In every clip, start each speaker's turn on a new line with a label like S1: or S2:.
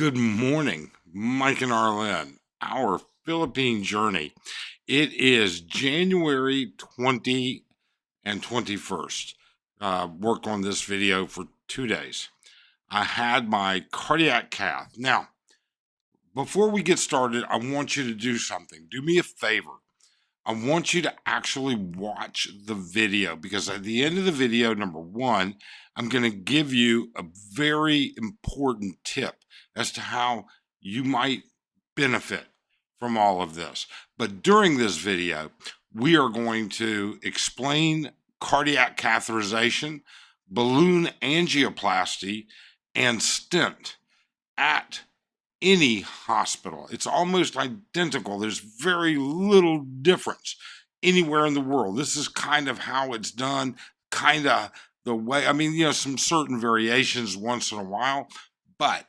S1: Good morning, Mike and Arlen, our Philippine journey. It is January 20 and 21st. Worked on this video for 2 days. I had my cardiac cath. Now, before we get started, I want you to do something. Do me a favor. I want you to actually watch the video because at the end of the video, number one, I'm going to give you a very important tip as to how you might benefit from all of this. But during this video, we are going to explain cardiac catheterization, balloon angioplasty, and stent at any hospital. It's almost identical. There's very little difference anywhere in the world. This is kind of how it's done, kind of the way, some certain variations once in a while, but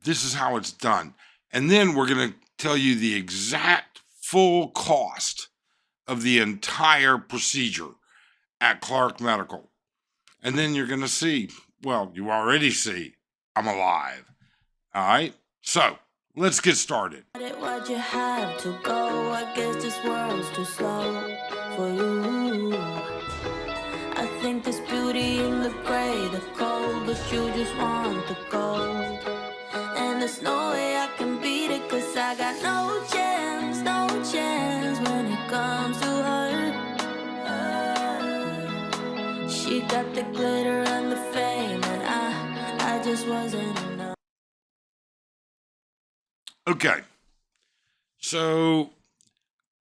S1: this is how it's done. And then we're going to tell you the exact full cost of the entire procedure at Clark Medical. And then you're going to see, well, you already see, I'm alive. All right. So let's get started.
S2: Why'd you have to go? I guess this world's too slow for you. I think there's beauty in the gray, the cold, but you just want the gold. And there's no way I can beat it, cause I got no chance when it comes to her. She got the glitter and the fame, and I just wasn't enough.
S1: Okay, so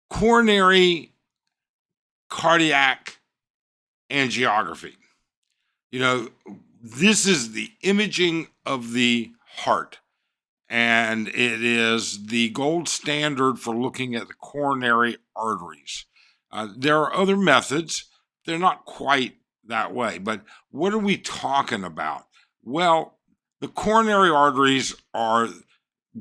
S1: coronary cardiac angiography. This is the imaging of the heart, and it is the gold standard for looking at the coronary arteries. There are other methods. They're not quite that way, but what are we talking about? Well, the coronary arteries are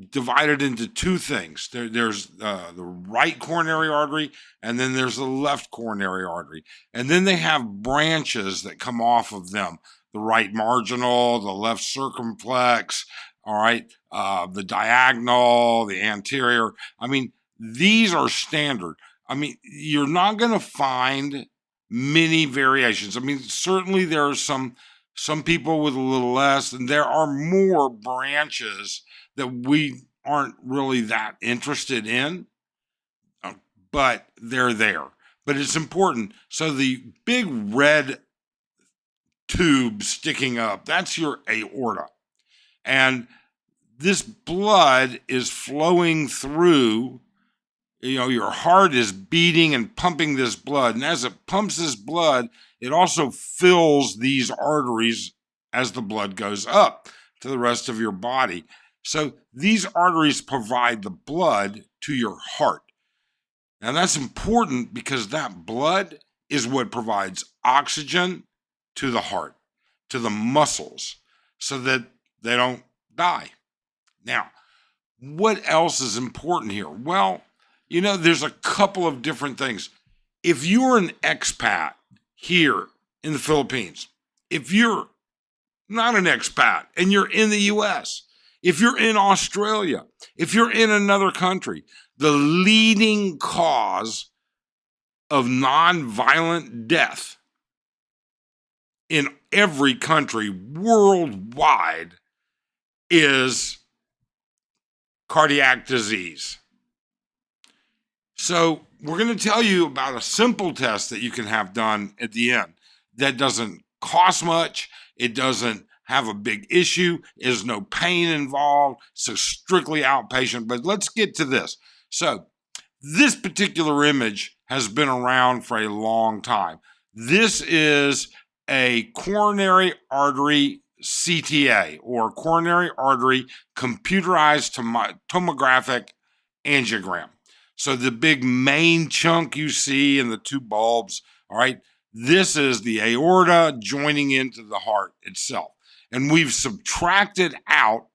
S1: divided into two things. There's the right coronary artery, and then there's the left coronary artery. And then they have branches that come off of them. The right marginal, the left circumflex, all right, the diagonal, the anterior. These are standard. You're not going to find many variations. Certainly there are some people with a little less, and there are more branches that we aren't really that interested in, but they're there. But it's important. So the big red tube sticking up, that's your aorta. And this blood is flowing through, your heart is beating and pumping this blood. And as it pumps this blood, it also fills these arteries as the blood goes up to the rest of your body. So these arteries provide the blood to your heart. Now that's important because that blood is what provides oxygen to the heart, to the muscles, so that they don't die. Now, what else is important here? Well, there's a couple of different things. If you're an expat here in the Philippines, if you're not an expat and you're in the US, if you're in Australia, if you're in another country, the leading cause of nonviolent death in every country worldwide is cardiac disease. So we're going to tell you about a simple test that you can have done at the end that doesn't cost much. It doesn't have a big issue. There's no pain involved. So strictly outpatient. But let's get to this. So this particular image has been around for a long time. This is a coronary artery CTA, or coronary artery computerized tomographic angiogram. So the big main chunk you see in the two bulbs, all right, this is the aorta joining into the heart itself. And we've subtracted out,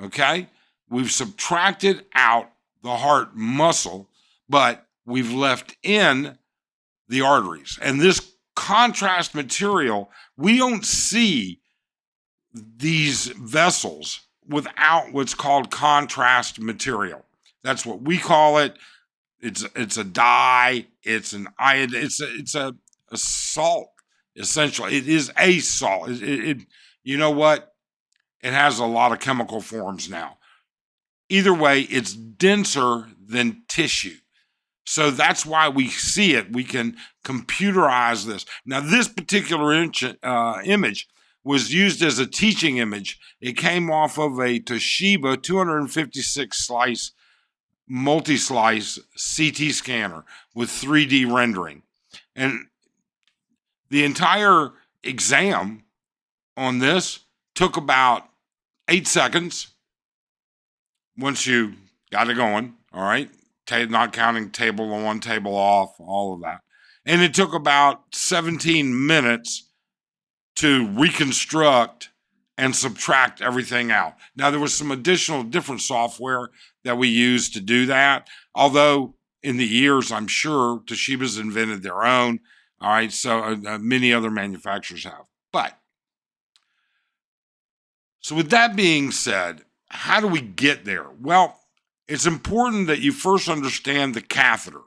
S1: okay? We've subtracted out the heart muscle, but we've left in the arteries. And this contrast material, we don't see these vessels without what's called contrast material. That's what we call it. It's a dye. It's an iodine. It's a salt. Essentially, it is a salt. You know what? It has a lot of chemical forms now. Either way, it's denser than tissue. So that's why we see it. We can computerize this. Now, this particular image was used as a teaching image. It came off of a Toshiba 256 slice multi-slice CT scanner with 3D rendering. And the entire exam on this took about 8 seconds once you got it going, all right? Not counting table on, table off, all of that. And it took about 17 minutes to reconstruct and subtract everything out. Now, there was some additional different software that we used to do that, although in the years, I'm sure Toshiba's invented their own. All right, so many other manufacturers have. So with that being said, how do we get there? Well, it's important that you first understand the catheter.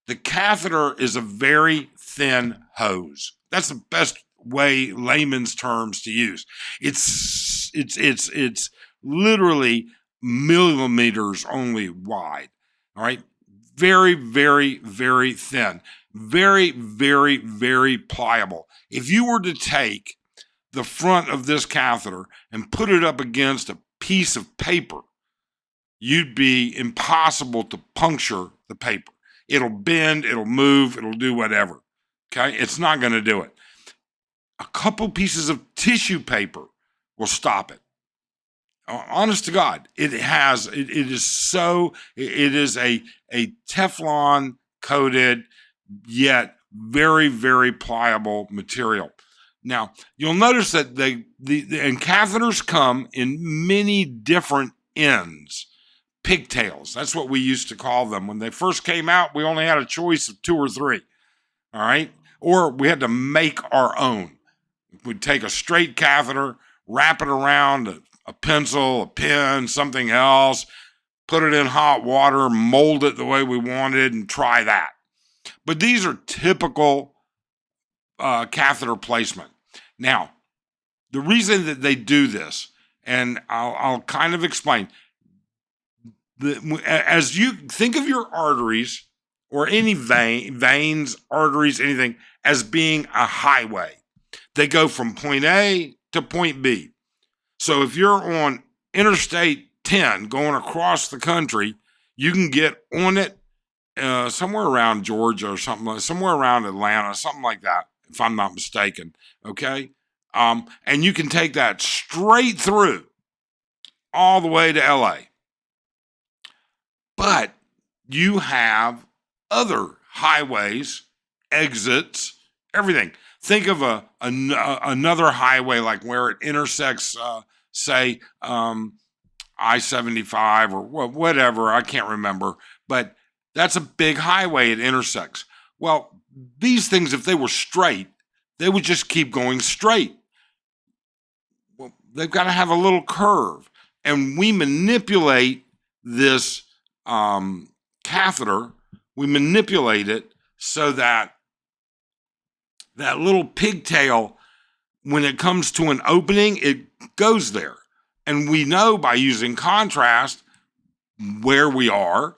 S1: The catheter is a very thin hose. That's the best way, layman's terms, to use. It's literally millimeters only wide. All right, very, very, very thin, very, very, very pliable. If you were to take the front of this catheter and put it up against a piece of paper, you'd be impossible to puncture the paper. It'll bend, it'll move, it'll do whatever. Okay, it's not going to do it. A couple pieces of tissue paper will stop it. Honest to God, it is a Teflon coated yet very, very pliable material. Now, you'll notice that and catheters come in many different ends. Pigtails, that's what we used to call them. When they first came out, we only had a choice of 2 or 3, all right? Or we had to make our own. We'd take a straight catheter, wrap it around a pencil, a pen, something else, put it in hot water, mold it the way we wanted, and try that. But these are typical catheter placement. Now, the reason that they do this, and I'll kind of explain, as you think of your arteries or any veins, arteries, anything, as being a highway. They go from point A to point B. So if you're on Interstate 10 going across the country, you can get on it somewhere around Georgia or something, somewhere around Atlanta, something like that, if I'm not mistaken, okay? And you can take that straight through all the way to LA. But you have other highways, exits, everything. Think of another highway, like where it intersects, say, I-75 or whatever, I can't remember. But that's a big highway it intersects. Well, these things, if they were straight, they would just keep going straight. Well, they've got to have a little curve. And we manipulate this catheter, we manipulate it so that that little pigtail, when it comes to an opening, it goes there. And we know by using contrast where we are,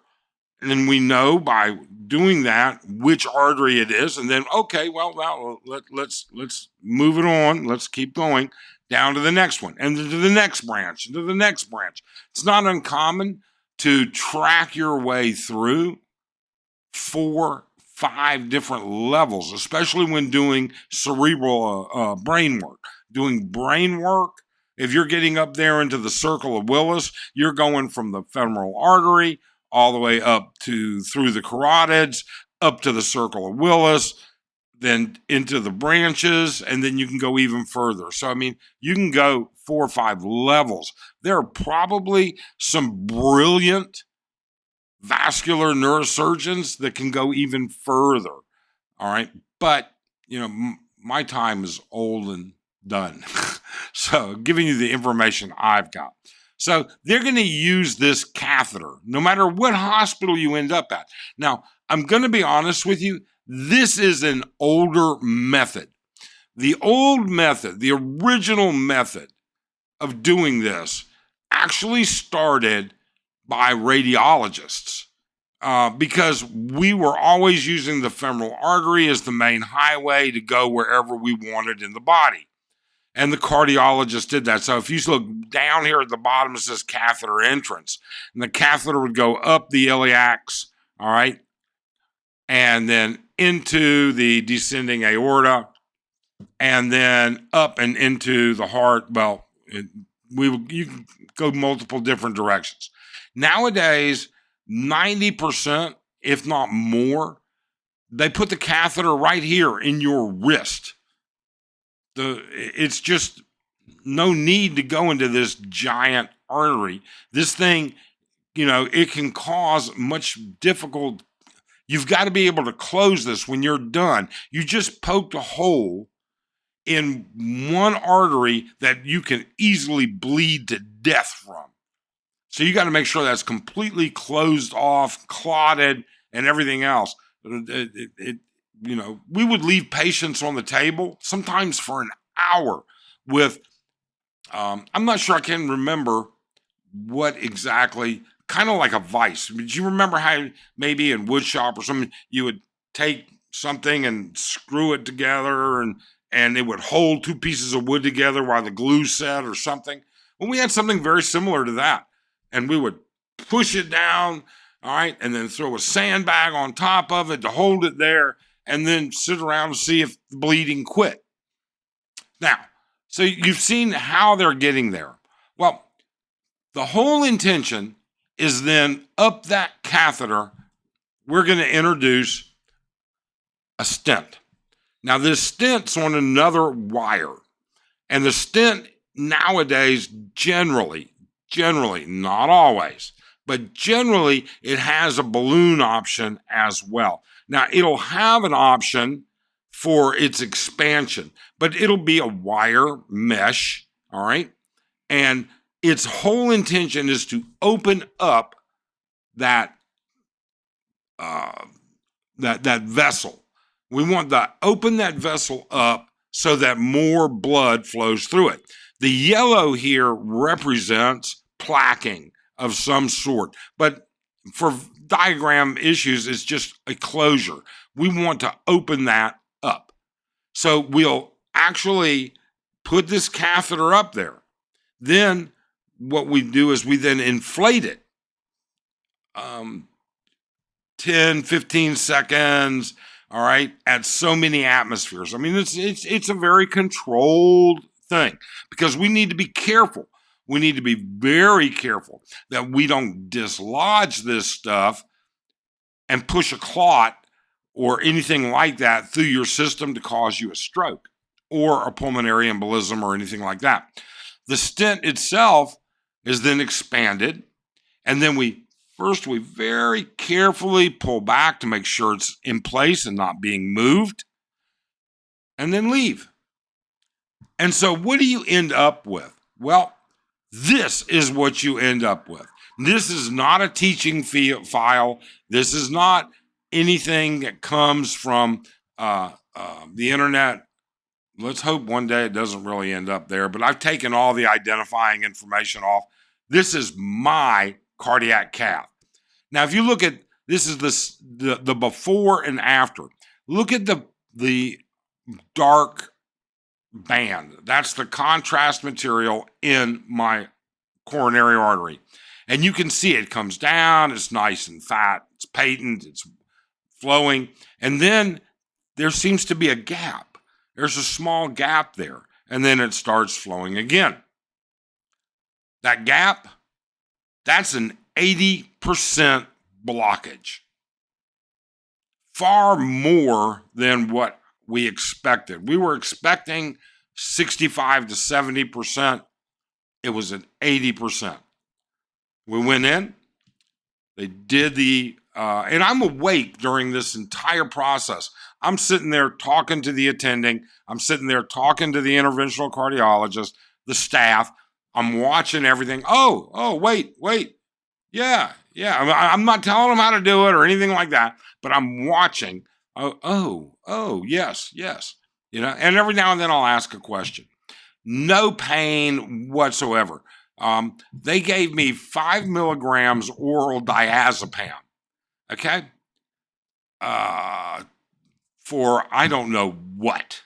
S1: and then we know by doing that which artery it is, and then, okay, well, now let's move it on. Let's keep going down to the next one, and to the next branch, and to the next branch. It's not uncommon to track your way through 4, 5 different levels, especially when doing cerebral brain work. Doing brain work, if you're getting up there into the circle of Willis, you're going from the femoral artery all the way up through the carotids, up to the circle of Willis, then into the branches, and then you can go even further. So, I mean, you can go 4 or 5 levels. There are probably some brilliant vascular neurosurgeons that can go even further. All right. But, you know, my time is old and done. So, giving you the information I've got. So they're going to use this catheter no matter what hospital you end up at. Now, I'm going to be honest with you. This is an older method. The old method, the original method of doing this actually started by radiologists because we were always using the femoral artery as the main highway to go wherever we wanted in the body. And the cardiologist did that. So if you look down here at the bottom, it says catheter entrance. And the catheter would go up the iliacs, all right, and then into the descending aorta, and then up and into the heart. Well, you can go multiple different directions. Nowadays, 90%, if not more, they put the catheter right here in your wrist. It's just no need to go into this giant artery. This thing, it can cause much difficult. You've got to be able to close this when you're done. You just poked a hole in one artery that you can easily bleed to death from. So you got to make sure that's completely closed off, clotted, and everything else. We would leave patients on the table sometimes for an hour with, I'm not sure I can remember what exactly, kind of like a vise. Do you remember how maybe in wood shop or something, you would take something and screw it together and it would hold two pieces of wood together while the glue set or something? Well, we had something very similar to that. And we would push it down, all right, and then throw a sandbag on top of it to hold it there, and then sit around and see if the bleeding quit. Now, so you've seen how they're getting there. Well, the whole intention is then up that catheter, we're going to introduce a stent. Now, this stent's on another wire, and the stent nowadays generally, not always, but generally it has a balloon option as well. Now, it'll have an option for its expansion, but it'll be a wire mesh, all right? And its whole intention is to open up that vessel. We want to open that vessel up so that more blood flows through it. The yellow here represents plaquing of some sort, but for diagram issues, it's just a closure. We want to open that up. So we'll actually put this catheter up there. Then what we do is we then inflate it 10, 15 seconds, all right, at so many atmospheres. I mean, it's a very controlled thing because we need to be careful. We need to be very careful that we don't dislodge this stuff and push a clot or anything like that through your system to cause you a stroke or a pulmonary embolism or anything like that. The stent itself is then expanded, and then we very carefully pull back to make sure it's in place and not being moved, and then leave. And so what do you end up with? Well, this is what you end up with. This is not a teaching file. This is not anything that comes from the internet. Let's hope one day it doesn't really end up there, but I've taken all the identifying information off. This is my Cardiac Cath. Now, if you look at, this is the before and after. Look at the dark band. That's the contrast material in my coronary artery. And you can see it comes down, it's nice and fat, it's patent, it's flowing. And then there seems to be a gap. There's a small gap there. And then it starts flowing again. That gap, that's an 80% blockage. Far more than what we expected. We were expecting 65 to 70%. It was at 80%. We went in, they did and I'm awake during this entire process. I'm sitting there talking to the attending. I'm sitting there talking to the interventional cardiologist, the staff. I'm watching everything. Oh, wait. Yeah. I'm not telling them how to do it or anything like that, but I'm watching. Oh, yes. And every now and then I'll ask a question. No pain whatsoever. They gave me 5 milligrams oral diazepam. Okay. For I don't know what.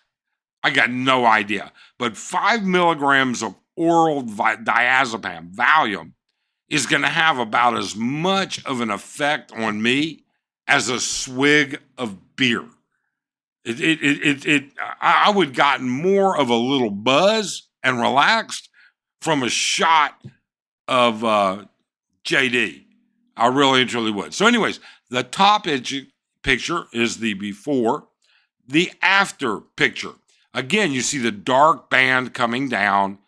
S1: I got no idea. But 5 milligrams of oral diazepam, Valium, is going to have about as much of an effect on me as a swig of beer. I would gotten more of a little buzz and relaxed from a shot of JD. I really and truly would. So, anyways, the top picture is the before, the after picture. Again, you see the dark band coming down.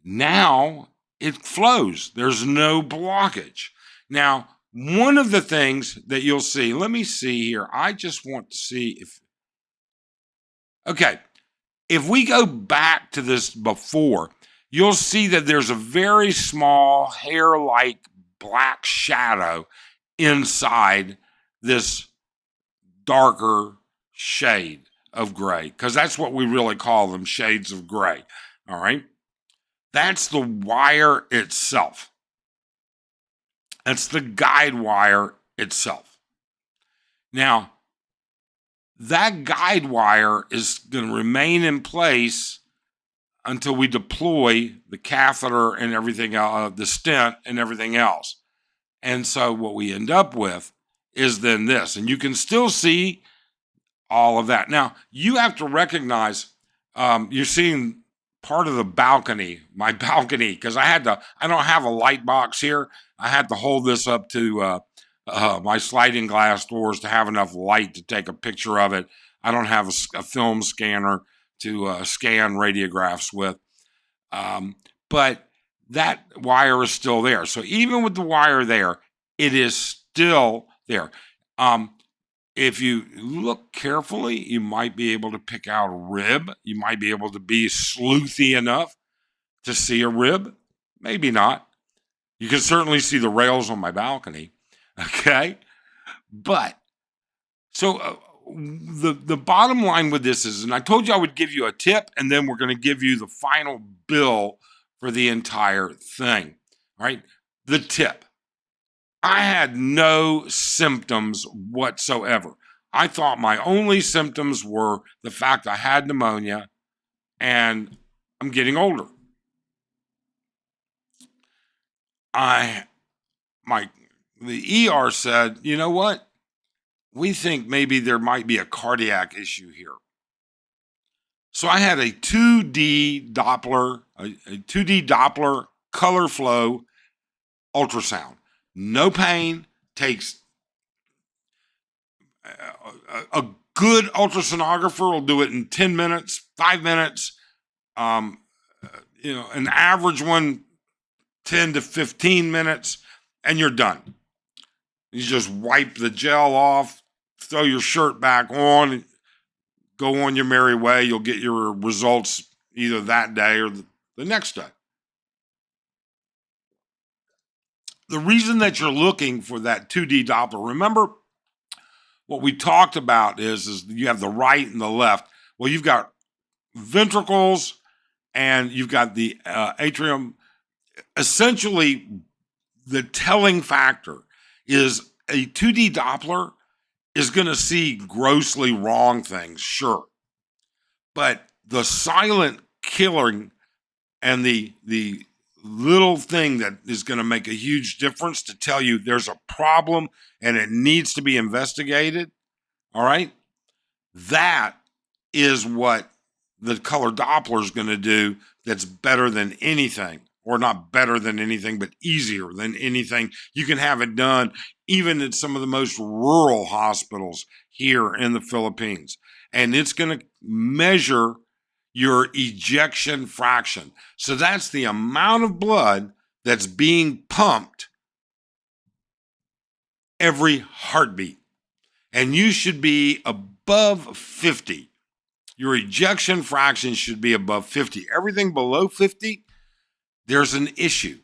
S1: Now it flows. There's no blockage. Now, one of the things that you'll see, let me see here. I just want to see if we go back to this before, you'll see that there's a very small hair-like black shadow inside this darker shade of gray, because that's what we really call them, shades of gray. All right. That's the wire itself. That's the guide wire itself. Now, that guide wire is going to remain in place until we deploy the catheter and everything, the stent and everything else. And so what we end up with is then this, and you can still see all of that. Now, you have to recognize you're seeing part of the balcony, my balcony, because I don't have a light box here. I had to hold this up to my sliding glass doors to have enough light to take a picture of it. I don't have a film scanner to scan radiographs with. But that wire is still there. So even with the wire there, it is still there. If you look carefully, you might be able to pick out a rib. You might be able to be sleuthy enough to see a rib. Maybe not. You can certainly see the rails on my balcony. Okay? But, so the bottom line with this is, and I told you I would give you a tip, and then we're going to give you the final bill for the entire thing. All right? The tip. I had no symptoms whatsoever. I thought my only symptoms were the fact I had pneumonia and I'm getting older. The ER said, you know what? We think maybe there might be a cardiac issue here. So I had a 2D Doppler color flow ultrasound. No pain, takes a good ultrasonographer will do it in 10 minutes, 5 minutes. An average one, 10 to 15 minutes, and you're done. You just wipe the gel off, throw your shirt back on, go on your merry way. You'll get your results either that day or the next day. The reason that you're looking for that 2D Doppler, remember what we talked about is you have the right and the left. Well, you've got ventricles and you've got the atrium. Essentially, the telling factor is a 2D Doppler is going to see grossly wrong things, sure. But the silent killing and the little thing that is going to make a huge difference to tell you there's a problem and it needs to be investigated, all right? That is what the color Doppler is going to do that's better than anything, or not better than anything, but easier than anything. You can have it done even at some of the most rural hospitals here in the Philippines. And it's going to measure your ejection fraction. So that's the amount of blood that's being pumped every heartbeat. And you should be above 50. Your ejection fraction should be above 50. Everything below 50, there's an issue.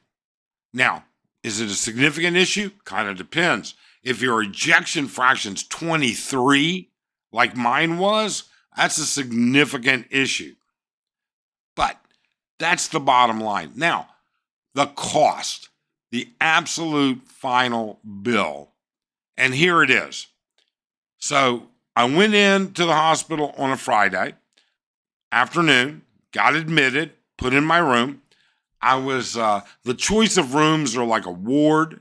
S1: Now, is it a significant issue? Kind of depends. If your ejection fraction's 23, like mine was, that's a significant issue. But that's the bottom line. Now, the cost, the absolute final bill. And here it is. So I went into the hospital on a Friday afternoon, got admitted, put in my room. I was, the choice of rooms are like a ward.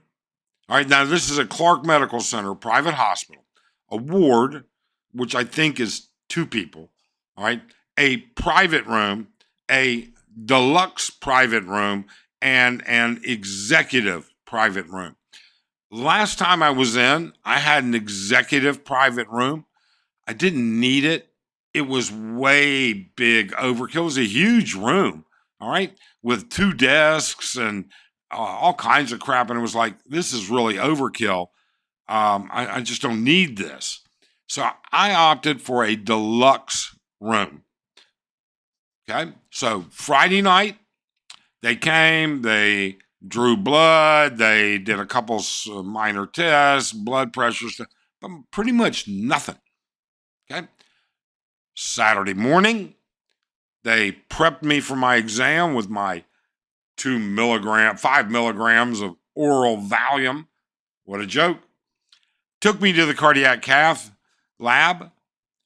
S1: All right, now this is a Clark Medical Center, private hospital. A ward, which I think is 2 people. All right, a private room, a deluxe private room, and an executive private room. Last time I was in, I had an executive private room. I didn't need it. It was way big overkill. It was a huge room, all right, with 2 desks and all kinds of crap. And it was like, this is really overkill. I just don't need this. So I opted for a deluxe room. Okay, so Friday night, they came, they drew blood, they did a couple minor tests, blood pressure stuff, but pretty much nothing. Okay. Saturday morning, they prepped me for my exam with my 5 milligrams of oral Valium. What a joke. Took me to the Cardiac Cath lab,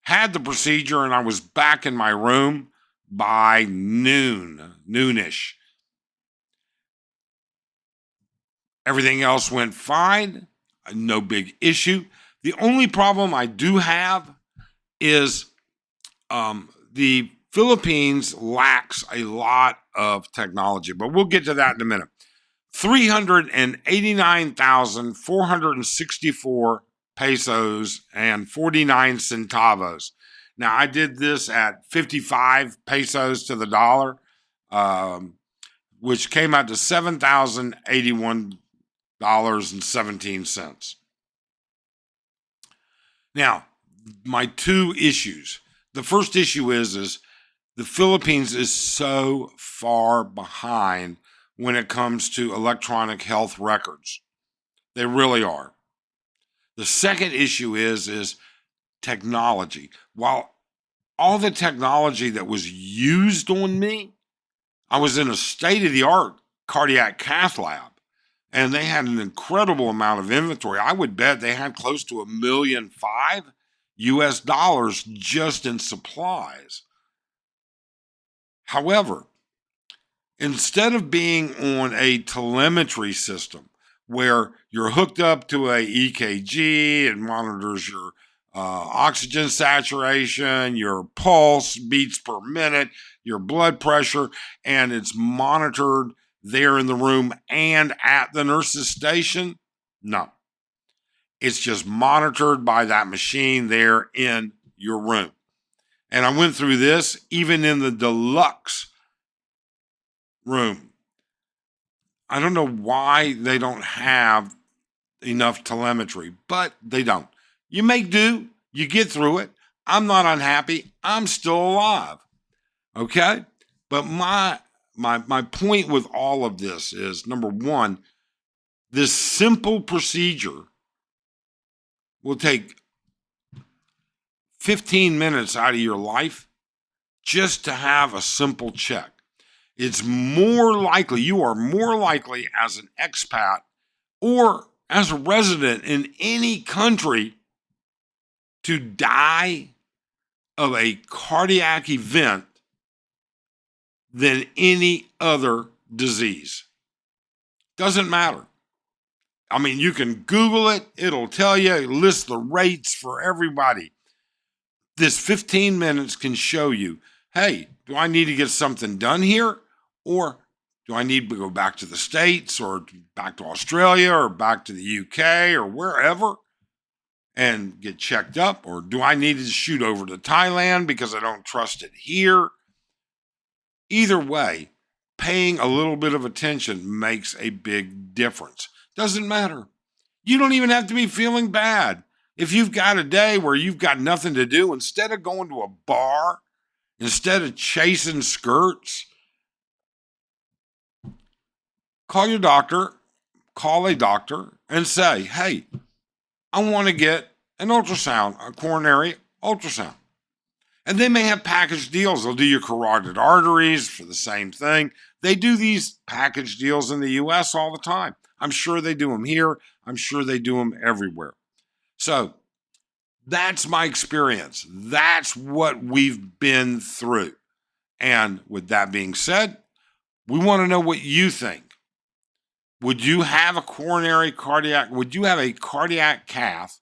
S1: had the procedure, and I was back in my room by noonish. Everything else went fine, no big issue. The only problem I do have is the Philippines lacks a lot of technology, but we'll get to that in a minute. 389,464 pesos and 49 centavos. Now, I did this at 55 pesos to the dollar, which came out to $7,081.17. Now, my 2 issues. The first issue is the Philippines is so far behind when it comes to electronic health records. They really are. The second issue is technology. While all the technology that was used on me, I was in a state-of-the-art cardiac cath lab, and they had an incredible amount of inventory. I would bet they had close to $1.5 million US just in supplies. However, instead of being on a telemetry system where you're hooked up to a EKG and monitors your oxygen saturation, your pulse, beats per minute, your blood pressure, and it's monitored there in the room and at the nurse's station, no. It's just monitored by that machine there in your room. And I went through this even in the deluxe room. I don't know why they don't have enough telemetry, but they don't. You make do, you get through it. I'm not unhappy. I'm still alive. Okay? But my point with all of this is, number one, this simple procedure will take 15 minutes out of your life just to have a simple check. It's more likely, you are more likely as an expat or as a resident in any country to die of a cardiac event than any other disease. Doesn't matter. I mean, you can Google it. It'll tell you, it lists the rates for everybody. This 15 minutes can show you, hey, do I need to get something done here? Or do I need to go back to the States or back to Australia or back to the UK or wherever and get checked up? Or do I need to shoot over to Thailand because I don't trust it here? Either way, paying a little bit of attention makes a big difference. Doesn't matter. You don't even have to be feeling bad. If you've got a day where you've got nothing to do, instead of going to a bar, instead of chasing skirts, call your doctor, call a doctor and say, hey, I want to get an ultrasound, a coronary ultrasound. And they may have package deals. They'll do your carotid arteries for the same thing. They do these package deals in the US all the time. I'm sure they do them here. I'm sure they do them everywhere. So that's my experience. That's what we've been through. And with that being said, we want to know what you think. Would you have a would you have a cardiac cath,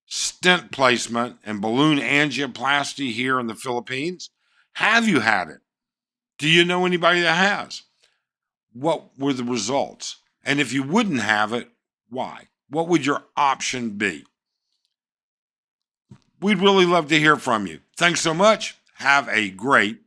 S1: stent placement, and balloon angioplasty here in the Philippines? Have you had it? Do you know anybody that has? What were the results? And if you wouldn't have it, why? What would your option be? We'd really love to hear from you. Thanks so much. Have a great